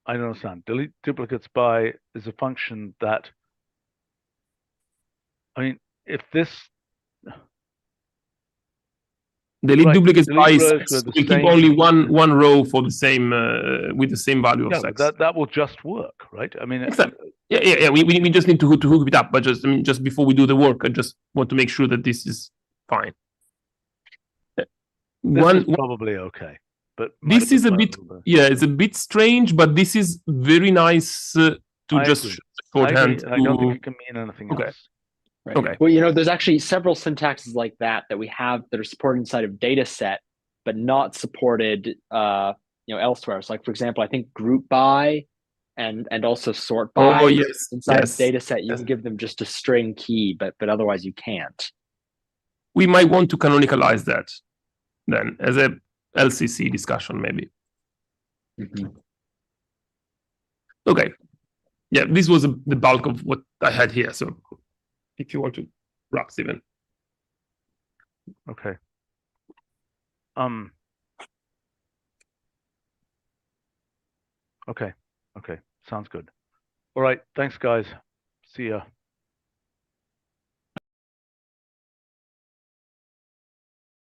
I don't understand. Delete duplicates by is a function that, I mean, if this... Delete duplicates by sex will keep only one row for the same with the same value of sex. That will just work, right? I mean, exactly. Yeah. We just need to hook it up, but just before we do the work, I just want to make sure that this is fine. This is probably okay, but this is a bit it's a bit strange, but this is very nice to just shorthand. I don't think it can mean anything else. Right. Okay. Well, there's actually several syntaxes like that we have that are supported inside of data set, but not supported elsewhere. So like, for example, I think group by and also sort by inside of data set, you can give them just a string key, but otherwise you can't. We might want to canonicalize that then as a LCC discussion, maybe. Mm-hmm. Okay. Yeah, this was the bulk of what I had here. So if you want to wrap, Stephen. Okay. Okay. Sounds good. All right. Thanks, guys. See ya.